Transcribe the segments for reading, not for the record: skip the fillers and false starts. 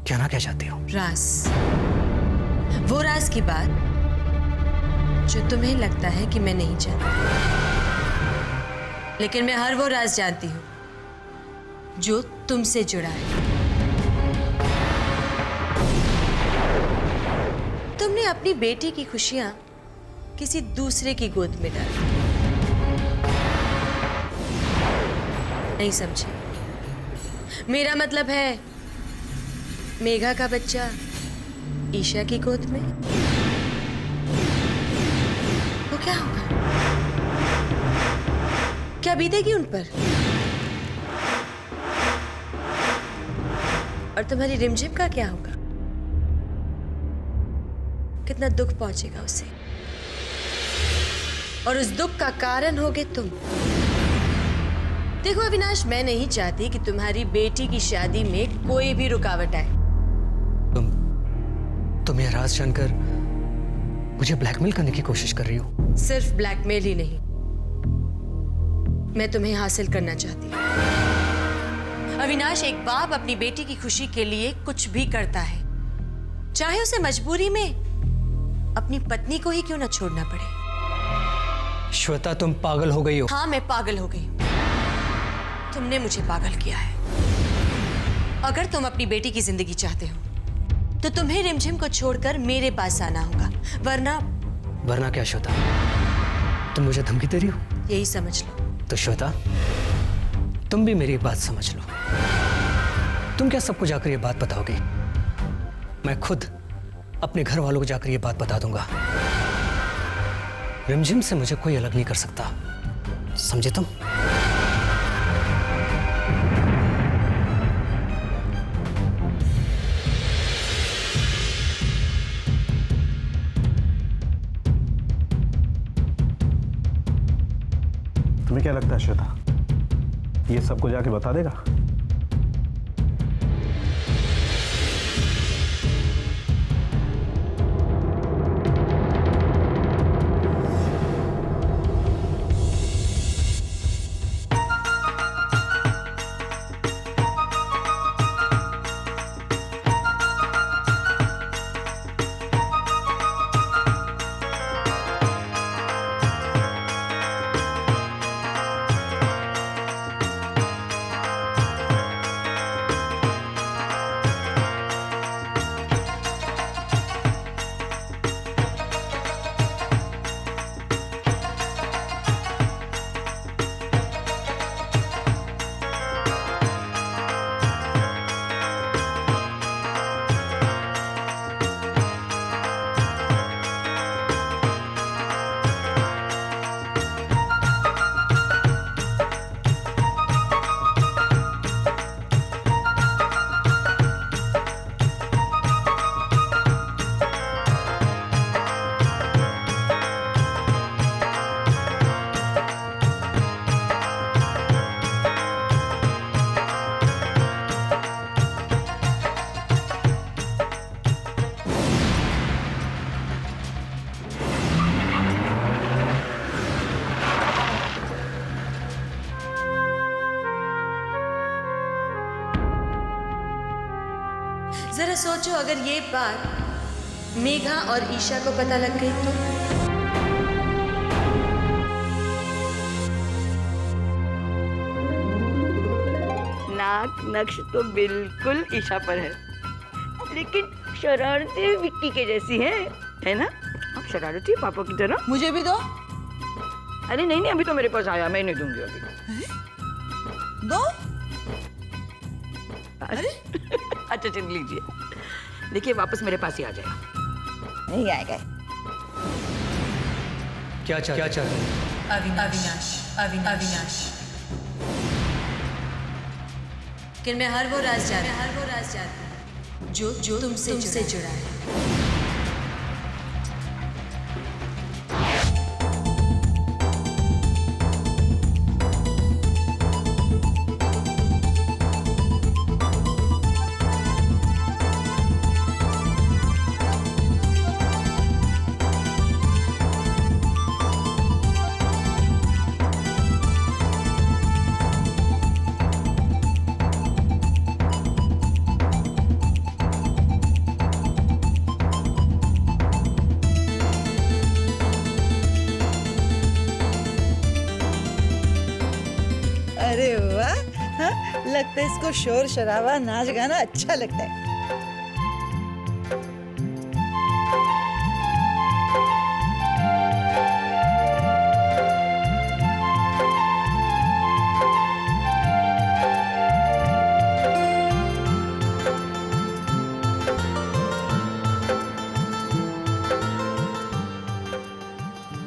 कहना क्या चाहती हो? राज, वो राज की बात जो तुम्हें लगता है कि मैं नहीं जानती, लेकिन मैं हर वो राज जानती हूँ जो तुमसे जुड़ा है। तुमने अपनी बेटी की खुशियां किसी दूसरे की गोद में डाली। नहीं समझे? मेरा मतलब है मेघा का बच्चा ईशा की गोद में। वो क्या होगा? क्या बीतेगी उन पर? और तुम्हारी रिमझिम का क्या होगा? कितना दुख पहुंचेगा उसे, और उस दुख का कारण होगे तुम। देखो अविनाश, मैं नहीं चाहती कि तुम्हारी बेटी की शादी में कोई भी रुकावट आए। तुम ये राज जानकर मुझे ब्लैकमेल करने की कोशिश कर रही हो? सिर्फ ब्लैकमेल ही नहीं, मैं तुम्हें हासिल करना चाहती हूं। अविनाश, एक बाप अपनी बेटी की खुशी के लिए कुछ भी करता है, चाहे उसे मजबूरी में अपनी पत्नी को ही क्यों ना छोड़ना पड़े। श्वेता, तुम पागल हो गई हो। हाँ, मैं पागल हो गई हूं। तुमने मुझे पागल किया है। अगर तुम अपनी बेटी की जिंदगी चाहते हो तो तुम्हें रिमझिम को छोड़कर मेरे पास आना होगा, वरना क्या श्वेता? तुम मुझे धमकी दे रही हो? यही समझ लो। तो श्वेता, तुम भी मेरी बात समझ लो। तुम क्या सबको जाकर ये बात बताओगे? मैं खुद अपने घर वालों को जाकर ये बात बता दूंगा। रिमझिम से मुझे कोई अलग नहीं कर सकता, समझे तुम? तुम्हें क्या लगता है श्वेता, ये सबको जाके बता देगा? जरा सोचो, अगर ये बात मेघा और ईशा को पता लग गई तो? नाक नक्श तो बिल्कुल ईशा पर है, लेकिन शरारती विक्की के जैसी है ना? अब शरारती पापा की तरह। मुझे भी दो। अरे नहीं नहीं, अभी तो मेरे पास आया, मैं नहीं दूंगी अभी। दो। अरे अच्छा चल लीजिए, देखिए वापस मेरे पास ही आ जाएगा। नहीं आएगा। क्या चाहते हैं? अविनाश। लेकिन मैं हर वो राज जानती हूं जो तुमसे जुड़ा है। लगता है इसको शोर शराबा नाच गाना अच्छा लगता है।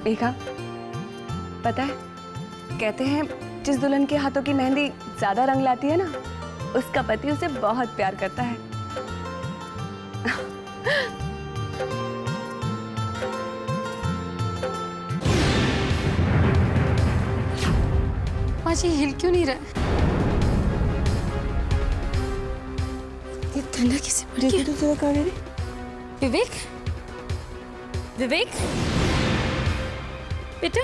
देखा, पता है कहते हैं जिस दुल्हन के हाथों की मेहंदी ज्यादा रंग लाती है ना, उसका पति उसे बहुत प्यार करता है। आज ये हिल क्यों नहीं रहा? ये ठंडा किसे पड़ गया? तो तेरा कहाँ रे? विवेक, विवेक, बेटा,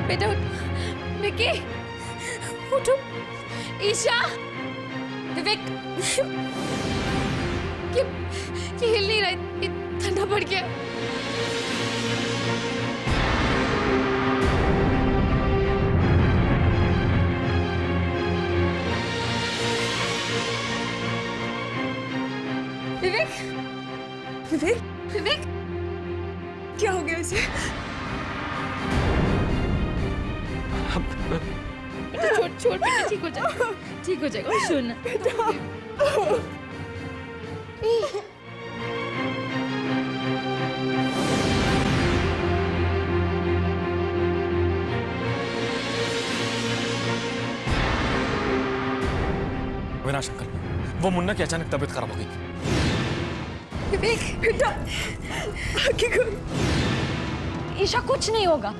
बेटा उठ, विकी, उठो, ईशा, विवेक, ये हिल नहीं रहा, ये ठंडा पड़ गया। विवेक, विवेक, विवेक, क्या हो गया इसे? छोड़ छोड़ बेटा, ठीक हो जाएगा, ठीक हो जाएगा, सुन अविनाश अंकल, वो मुन्ना की अचानक तबीयत खराब हो गई। विवेक, बेटा, आगे खोल। ईशा कुछ नहीं होगा,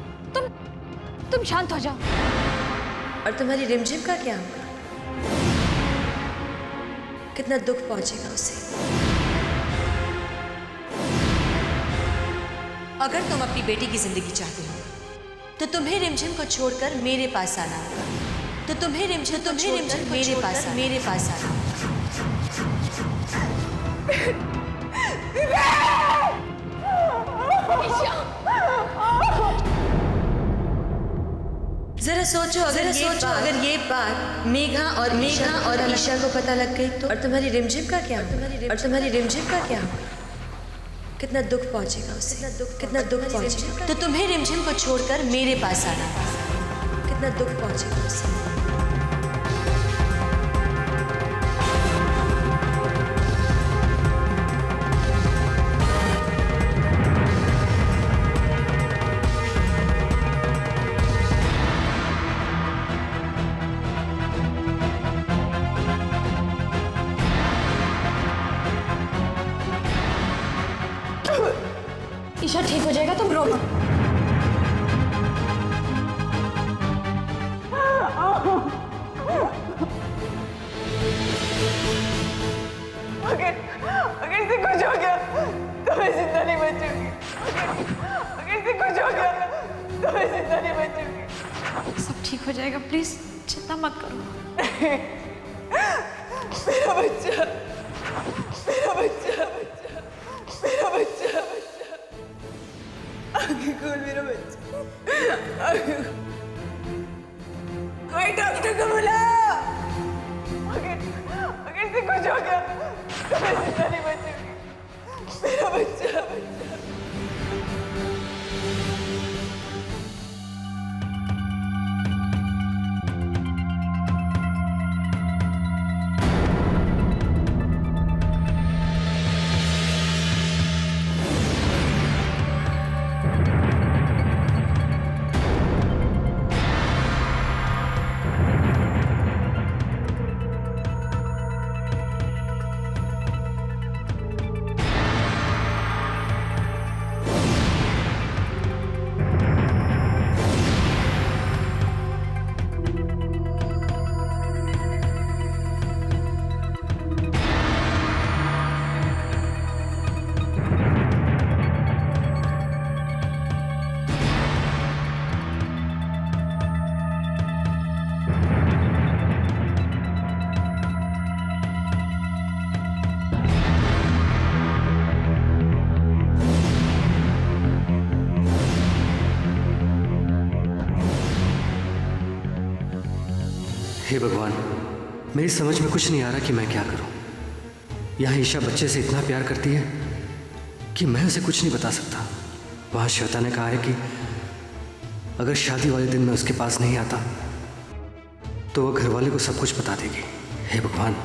तुम शांत हो जाओ। और तुम्हारी रिमझिम का क्या होगा? कितना दुख पहुंचेगा उसे। अगर तुम अपनी बेटी की जिंदगी चाहते हो तो तुम्हें रिमझिम को छोड़कर मेरे पास आना होगा। तो तुम्हें रिमझिम मेरे पास आना होगा। जरा सोचो, अगर ये बात मेघा और ईशा को पता लग गई तो? और तुम्हारी रिमझिम का क्या होगा? कितना दुख पहुंचेगा उसे, कितना दुख पहुंचेगा। तो तुम्हें रिमझिम को छोड़कर मेरे पास आना होगा। कितना दुख पहुंचेगा उसे। ईशा ठीक हो जाएगा, तुम रो मत। अगर इसे कुछ हो गया तो मैं जिंदा नहीं बचूंगी। अगर इसे कुछ हो गया तो मैं जिंदा नहीं बचूंगी। सब ठीक हो जाएगा, प्लीज चिंता मत करो। मेरा बच्चा, मेरा बच्चा, मेरा बच्चा, आगे खोल मेरा बच्चा, आगे खोल। कोई डॉक्टर को बुला। अगर इसे कुछ हो गया तो मैं जिंदा नहीं बचूंगी। मेरा बच्चा, हे भगवान, मेरी समझ में कुछ नहीं आ रहा कि मैं क्या करूं। यहाँ ईशा बच्चे से इतना प्यार करती है कि मैं उसे कुछ नहीं बता सकता। वहाँ श्वेता ने कहा है कि अगर शादी वाले दिन मैं उसके पास नहीं आता तो वह घर वाले को सब कुछ बता देगी। हे भगवान,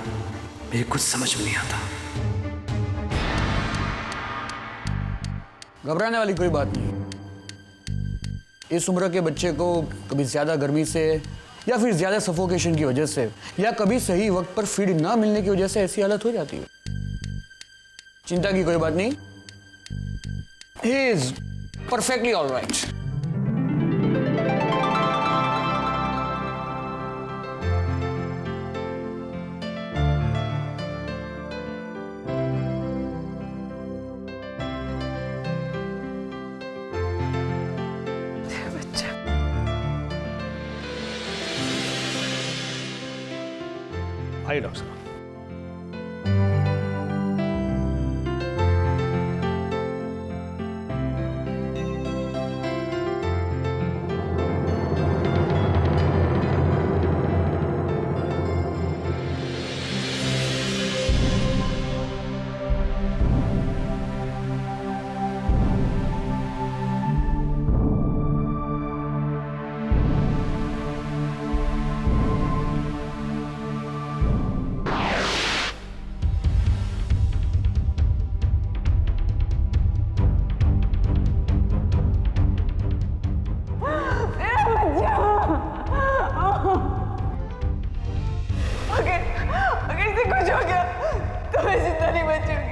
मेरे कुछ समझ में नहीं आता। घबराने वाली कोई बात नहीं। इस उम्र के बच्चे को कभी ज्यादा गर्मी से या फिर ज्यादा सफोकेशन की वजह से या कभी सही वक्त पर फीड ना मिलने की वजह से ऐसी हालत हो जाती है। चिंता की कोई बात नहीं। He is perfectly alright. आइए डॉक्टर साहब। अगर इसे कुछ हो गया तो मैं जिंदा नहीं बचूंगी।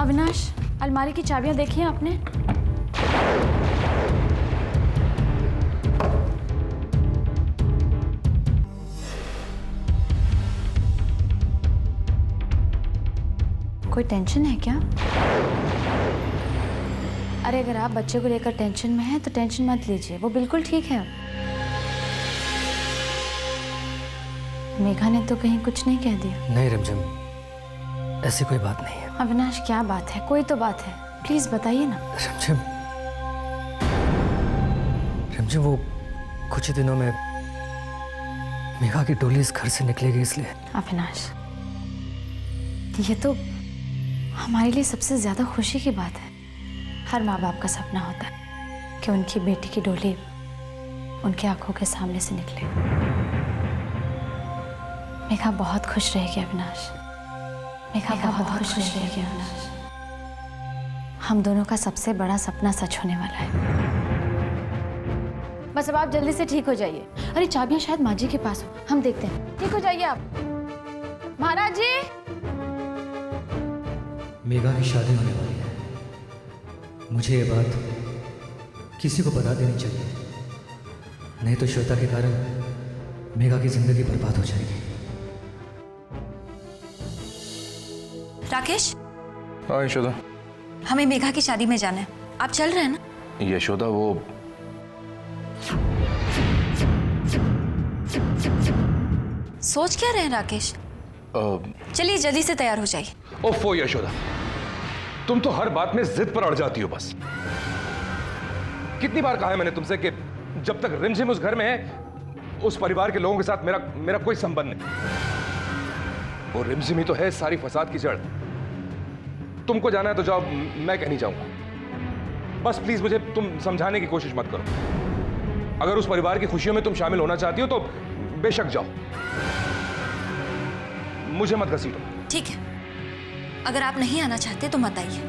अविनाश, अलमारी की चाबियां देखी हैं आपने? कोई टेंशन है क्या? अरे अगर आप बच्चे को लेकर टेंशन में हैं तो टेंशन मत लीजिए, वो बिल्कुल ठीक है। मेघा ने तो कहीं कुछ नहीं कह दिया? नहीं रिमझिम, ऐसी कोई बात नहीं है। अविनाश, क्या बात है? कोई तो बात है, प्लीज बताइए ना। रिमझिम, रिमझिम वो कुछ ही दिनों में मेघा की डोली इस घर से निकलेगी, इसलिए। अविनाश, ये तो हमारे लिए सबसे ज्यादा खुशी की बात है। हर माँ बाप का सपना होता है कि उनकी बेटी की डोली उनकी आंखों के सामने से निकले। मेघा बहुत खुश रहेगी अविनाश, मेघा बहुत खुश रहेगी अविनाश। हम दोनों का सबसे बड़ा सपना सच होने वाला है। बस अब आप जल्दी से ठीक हो जाइए। अरे चाबियां शायद माँ जी के पास हो, हम देखते हैं। ठीक हो जाइए आप। महाराज जी, मेघा की शादी होने वाली है। मुझे ये बात किसी को बता देनी चाहिए, नहीं तो श्वेता के कारण मेघा की जिंदगी बर्बाद हो जाएगी। राकेश, हाँ यशोदा। हमें मेघा की शादी में जाना है, आप चल रहे हैं ना? यशोदा वो सोच क्या रहे हैं राकेश? चलिए जल्दी से तैयार हो जाइए। ओफो यशोदा, तुम तो हर बात में जिद पर अड़ जाती हो। बस कितनी बार कहा है मैंने तुमसे कि जब तक रिमझिम उस घर में है, उस परिवार के लोगों के साथ मेरा कोई संबंध नहीं। वो रिमझिम ही तो है सारी फसाद की जड़। तुमको जाना है तो जाओ, मैं कहीं नहीं जाऊंगा। बस प्लीज मुझे तुम समझाने की कोशिश मत करो। अगर उस परिवार की खुशियों में तुम शामिल होना चाहती हो तो बेशक जाओ, मुझे मत घसीटो। ठीक है, अगर आप नहीं आना चाहते तो मत आइए,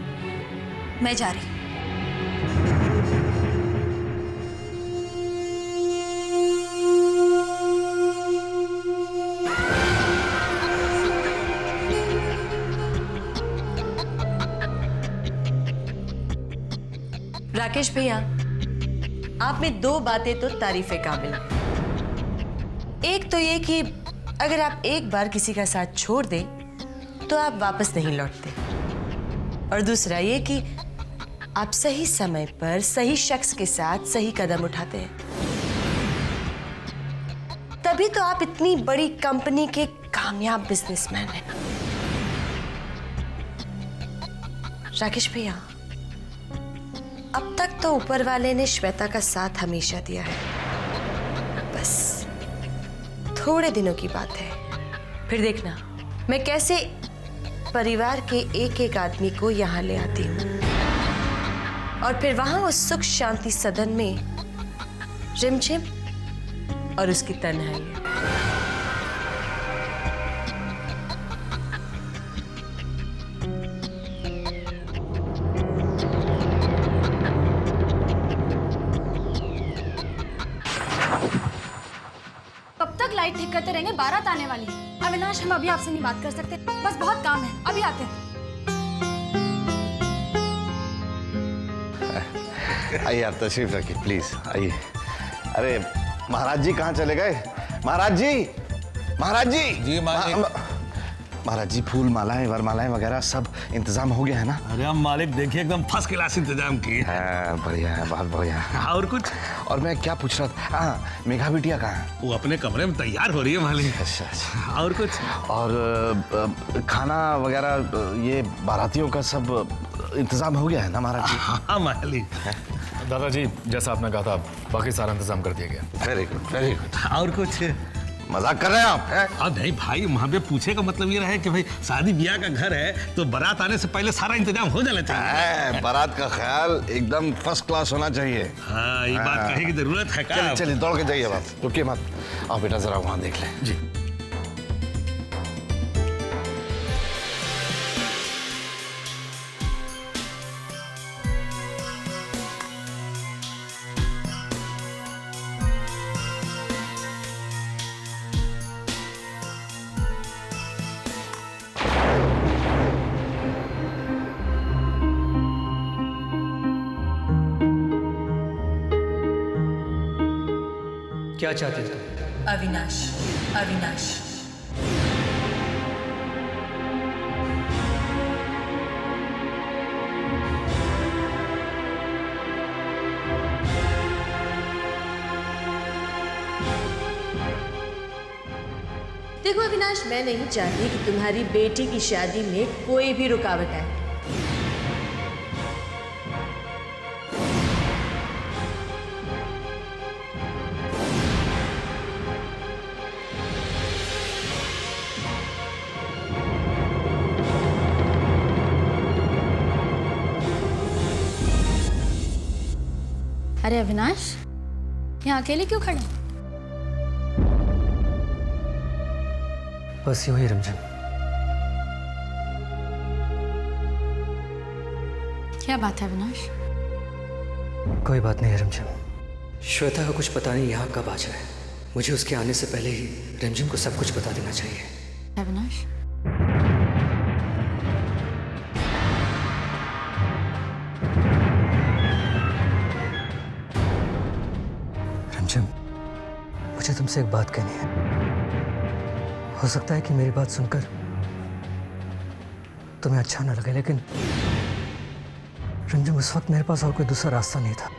मैं जा रही। राकेश भैया, आप में दो बातें तो तारीफे काबिल हैं। एक तो ये कि अगर आप एक बार किसी का साथ छोड़ दें तो आप वापस नहीं लौटते, और दूसरा ये कि आप सही समय पर सही शख्स के साथ सही कदम उठाते हैं। तभी तो आप इतनी बड़ी कंपनी के कामयाब बिजनेसमैन हैं। राकेश भैया, अब तक तो ऊपर वाले ने श्वेता का साथ हमेशा दिया है, बस थोड़े दिनों की बात है, फिर देखना मैं कैसे परिवार के एक एक आदमी को यहां ले आती हूं, और फिर वहां उस सुख शांति सदन में रिमझिम और उसकी तन्हाई। कब तक लाइट ठीक करते रहेंगे? बारात आने वाली है। अविनाश, हम अभी आपसे नहीं बात कर सकते, बस बहुत काम है, अभी आते हैं। आइए यार, तशरीफ रखिए प्लीज, आइए। अरे महाराज जी कहाँ चले गए? महाराज जी, महाराज जी। जी मालिक। महाराज जी, फूल मालाएं वरमालाएं वगैरह सब इंतजाम हो गया है ना? अरे हम मालिक देखिए एकदम फर्स्ट क्लास इंतजाम किए। हाँ, बढ़िया है, बहुत बढ़िया है। और कुछ? और मैं क्या पूछ रहा था, हाँ, मेघा बिटिया कहाँ है? वो अपने कमरे में तैयार हो रही है मालिक। अच्छा अच्छा। और कुछ? और खाना वगैरह ये बारातियों का सब इंतजाम हो गया है ना महाराज जी? हाँ मालिक। दादाजी जैसा आपने कहा था बाकी सारा इंतजाम कर दिया गया। Very good, very good. और कुछ? मजाक कर रहे हैं आप? अब नहीं भाई, वहाँ पे पूछे का मतलब ये रहा है कि भाई शादी ब्याह का घर है तो बारात आने से पहले सारा इंतजाम हो जाना चाहिए। बारात का ख्याल एकदम फर्स्ट क्लास होना चाहिए। हाँ, ये बात कहने की जरूरत है क्या? चलिए चलिए, दौड़ के जाइए, बात रुकिए मत। आओ बेटा, जरा वहाँ देख लें। जी। क्या चाहते हो तुम? अविनाश, अविनाश, देखो अविनाश, मैं नहीं चाहती कि तुम्हारी बेटी की शादी में कोई भी रुकावट आए। अरे अविनाश, यहाँ अकेले क्यों खड़े? बस यूं ही रिमझिम। क्या बात है अविनाश? कोई बात नहीं है रिमझिम। श्वेता का कुछ पता नहीं यहाँ कब आ जाए। मुझे उसके आने से पहले ही रिमझिम को सब कुछ बता देना चाहिए। अविनाश, रिमझिम, मुझे तुमसे एक बात कहनी है। हो सकता है कि मेरी बात सुनकर तुम्हें अच्छा ना लगे, लेकिन रिमझिम उस वक्त मेरे पास और कोई दूसरा रास्ता नहीं था।